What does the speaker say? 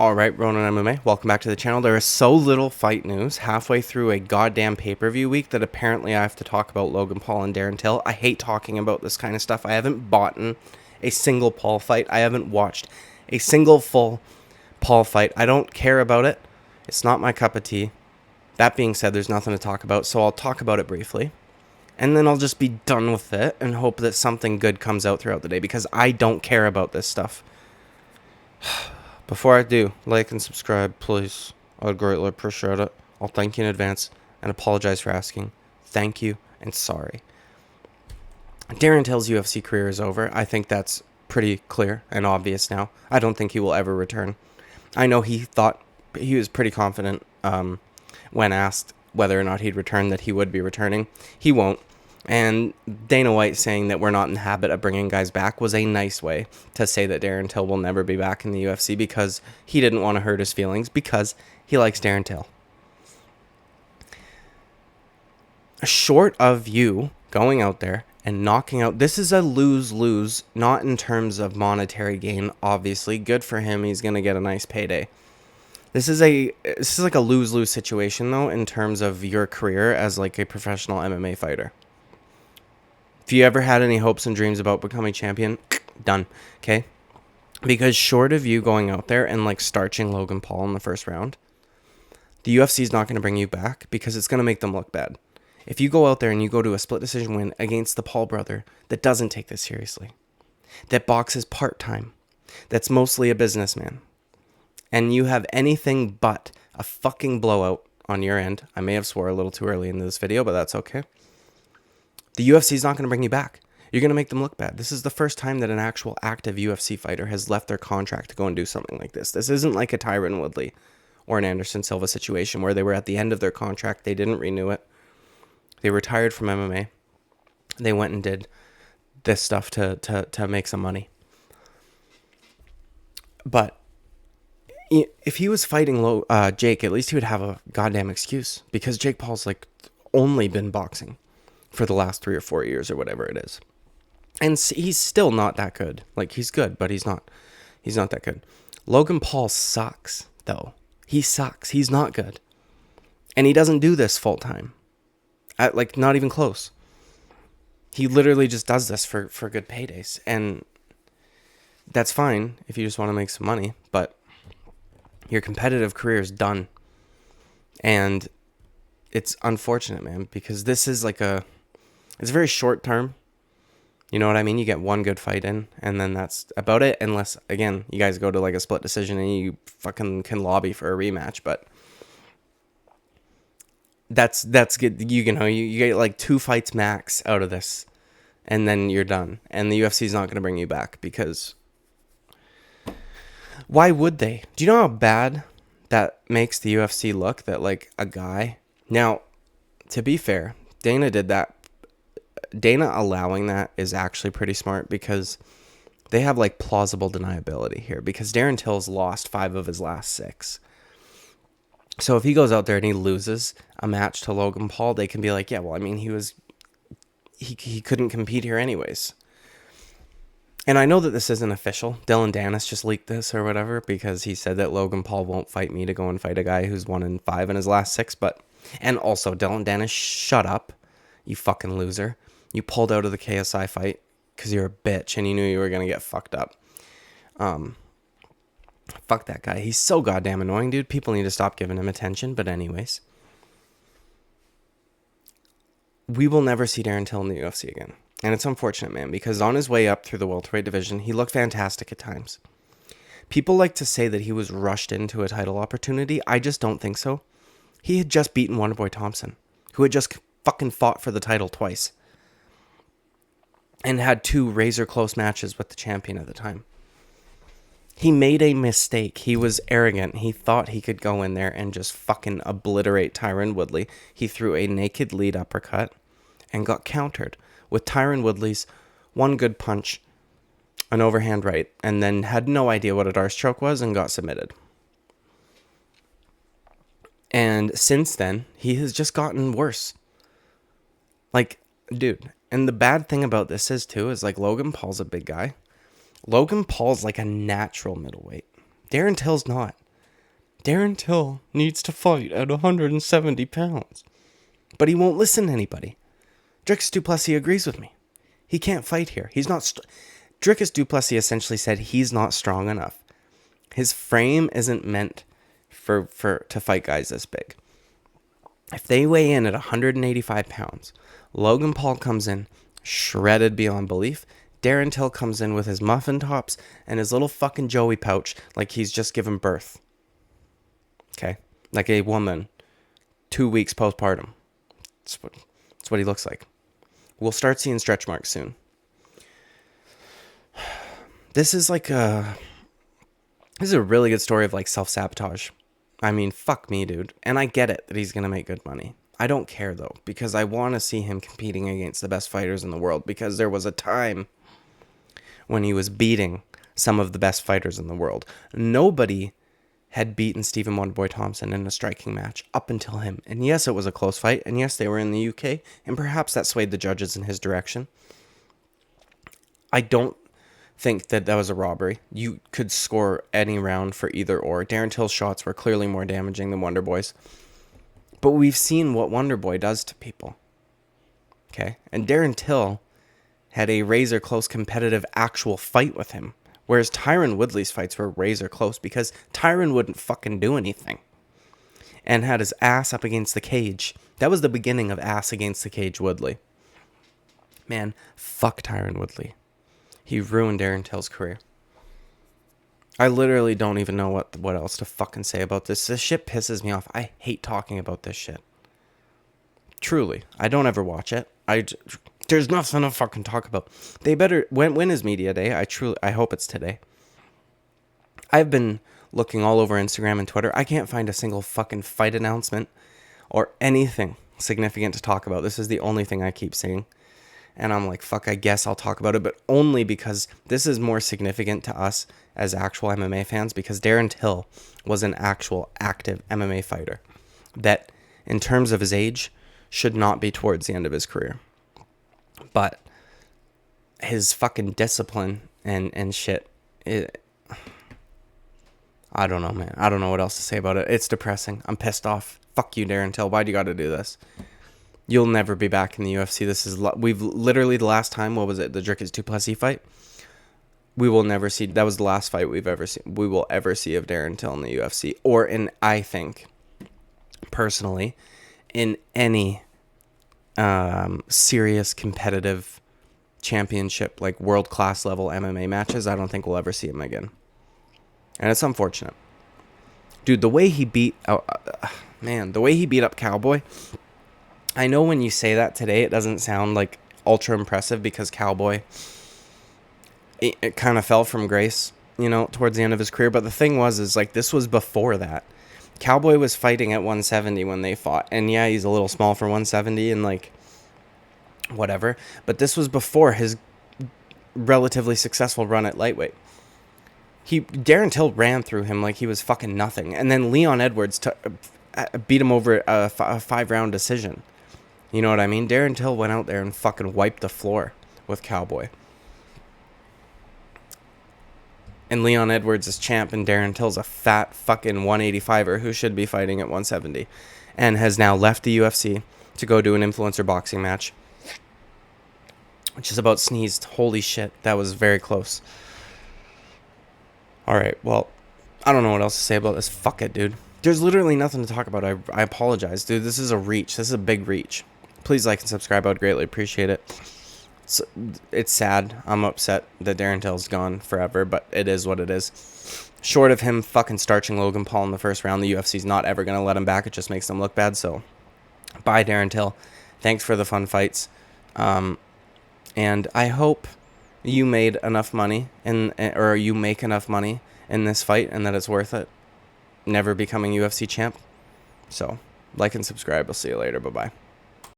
Alright, Ronan MMA, welcome back to the channel. There is so little fight news halfway through a goddamn pay-per-view week that apparently I have to talk about Logan Paul and Darren Till. I hate talking about this kind of stuff. I haven't bought a single Paul fight. I haven't watched a single full Paul fight. I don't care about it. It's not my cup of tea. That being said, there's nothing to talk about, so I'll talk about it briefly. And then I'll just be done with it and hope that something good comes out throughout the day because I don't care about this stuff. Before I do, like and subscribe, please. I'd greatly appreciate it. I'll thank you in advance and apologize for asking. Thank you and sorry. Darren Till's UFC career is over. I think that's pretty clear and obvious now. I don't think he will ever return. I know he was pretty confident when asked whether or not he'd return that he would be returning. He won't. And Dana White saying that we're not in the habit of bringing guys back was a nice way to say that Darren Till will never be back in the UFC because he didn't want to hurt his feelings because he likes Darren Till. Short of you going out there and knocking out, this is a lose-lose, not in terms of monetary gain, obviously. Good for him. He's going to get a nice payday. This is like a lose-lose situation, though, in terms of your career as like a professional MMA fighter. If you ever had any hopes and dreams about becoming champion, done, okay? Because short of you going out there and like starching Logan Paul in the first round, the UFC is not going to bring you back because it's going to make them look bad. If you go out there and you go to a split decision win against the Paul brother that doesn't take this seriously, that boxes part-time, that's mostly a businessman, and you have anything but a fucking blowout on your end, I may have swore a little too early into this video, but that's okay. The UFC is not going to bring you back. You're going to make them look bad. This is the first time that an actual active UFC fighter has left their contract to go and do something like this. This isn't like a Tyron Woodley or an Anderson Silva situation where they were at the end of their contract. They didn't renew it. They retired from MMA. They went and did this stuff to make some money. But if he was fighting Jake, at least he would have a goddamn excuse because Jake Paul's like only been boxing for the last 3 or 4 years or whatever it is. And he's still not that good. Like, he's good, but he's not that good. Logan Paul sucks, though. He sucks. He's not good. And he doesn't do this full time. Like, not even close. He literally just does this for good paydays. And that's fine if you just want to make some money, but your competitive career is done. And it's unfortunate, man, because this is like it's very short term. You know what I mean? You get one good fight in, and then that's about it. Unless, again, you guys go to like a split decision and you fucking can lobby for a rematch. But that's good. You get like 2 fights max out of this, and then you're done. And the UFC is not going to bring you back because why would they? Do you know how bad that makes the UFC look? That like a guy. Now, to be fair, Dana did that. Dana allowing that is actually pretty smart because they have like plausible deniability here because Darren Till's lost 5 of his last 6. So if he goes out there and he loses a match to Logan Paul, they can be like, yeah, well, I mean, he couldn't compete here anyways. And I know that this isn't official. Dylan Dennis just leaked this or whatever because he said that Logan Paul won't fight me to go and fight a guy who's 1-5 in his last 6. And also, Dylan Dennis, shut up, you fucking loser. You pulled out of the KSI fight because you're a bitch and you knew you were going to get fucked up. Fuck that guy. He's so goddamn annoying, dude. People need to stop giving him attention. But anyways, we will never see Darren Till in the UFC again. And it's unfortunate, man, because on his way up through the welterweight division, he looked fantastic at times. People like to say that he was rushed into a title opportunity. I just don't think so. He had just beaten Wonderboy Thompson, who had just fucking fought for the title twice. And had 2 razor-close matches with the champion at the time. He made a mistake. He was arrogant. He thought he could go in there and just fucking obliterate Tyron Woodley. He threw a naked lead uppercut and got countered with Tyron Woodley's one good punch, an overhand right, and then had no idea what a Darce choke was and got submitted. And since then, he has just gotten worse. Like, dude, and the bad thing about this is, too, is like Logan Paul's a big guy. Logan Paul's like a natural middleweight. Darren Till's not. Darren Till needs to fight at 170 pounds. But he won't listen to anybody. Dricus du Plessis agrees with me. He can't fight here. He's not... Dricus du Plessis essentially said he's not strong enough. His frame isn't meant to fight guys this big. If they weigh in at 185 pounds, Logan Paul comes in shredded beyond belief. Darren Till comes in with his muffin tops and his little fucking Joey pouch like he's just given birth. Okay? Like a woman 2 weeks postpartum. That's what he looks like. We'll start seeing stretch marks soon. This is a really good story of like self-sabotage. I mean, fuck me, dude. And I get it that he's going to make good money. I don't care, though, because I want to see him competing against the best fighters in the world, because there was a time when he was beating some of the best fighters in the world. Nobody had beaten Stephen Wonderboy Thompson in a striking match up until him. And yes, it was a close fight, and yes, they were in the UK, and perhaps that swayed the judges in his direction. I don't think that was a robbery. You could score any round for either or. Darren Till's shots were clearly more damaging than Wonderboy's. But we've seen what Wonderboy does to people. Okay? And Darren Till had a razor close competitive actual fight with him. Whereas Tyron Woodley's fights were razor close because Tyron wouldn't fucking do anything. And had his ass up against the cage. That was the beginning of ass against the cage Woodley. Man, fuck Tyron Woodley. He ruined Darren Till's career. I literally don't even know what else to fucking say about this. This shit pisses me off. I hate talking about this shit. Truly. I don't ever watch it. There's nothing to fucking talk about. They better... When is media day? I hope it's today. I've been looking all over Instagram and Twitter. I can't find a single fucking fight announcement or anything significant to talk about. This is the only thing I keep seeing. And I'm like, fuck, I guess I'll talk about it, but only because this is more significant to us as actual MMA fans, because Darren Till was an actual active MMA fighter that, in terms of his age, should not be towards the end of his career. But his fucking discipline and shit, I don't know, man. I don't know what else to say about it. It's depressing. I'm pissed off. Fuck you, Darren Till. Why'd you gotta do this? You'll never be back in the UFC. We've literally the last time, what was it? The Dricus du Plessis fight? We will never see. That was the last fight we will ever see of Darren Till in the UFC. Or I think, personally, in any serious competitive championship, like world-class level MMA matches, I don't think we'll ever see him again. And it's unfortunate. Dude, the way he beat up Cowboy... I know when you say that today, it doesn't sound like ultra impressive because Cowboy, it kind of fell from grace, towards the end of his career. But the thing is like, this was before that. Cowboy was fighting at 170 when they fought. And yeah, he's a little small for 170 and like, whatever. But this was before his relatively successful run at lightweight. Darren Till ran through him like he was fucking nothing. And then Leon Edwards beat him over a 5-round decision. You know what I mean? Darren Till went out there and fucking wiped the floor with Cowboy. And Leon Edwards is champ, and Darren Till's a fat fucking 185er who should be fighting at 170. And has now left the UFC to go do an influencer boxing match. Which is about sneezed. Holy shit, that was very close. Alright, well, I don't know what else to say about this. Fuck it, dude. There's literally nothing to talk about. I apologize, dude. This is a reach. This is a big reach. Please like and subscribe. I would greatly appreciate it. It's sad. I'm upset that Darren Till's gone forever, but it is what it is. Short of him fucking starching Logan Paul in the first round, the UFC's not ever going to let him back. It just makes them look bad. So, bye, Darren Till. Thanks for the fun fights. And I hope you made enough money or you make enough money in this fight and that it's worth it. Never becoming UFC champ. So, like and subscribe. I'll see you later. Bye-bye.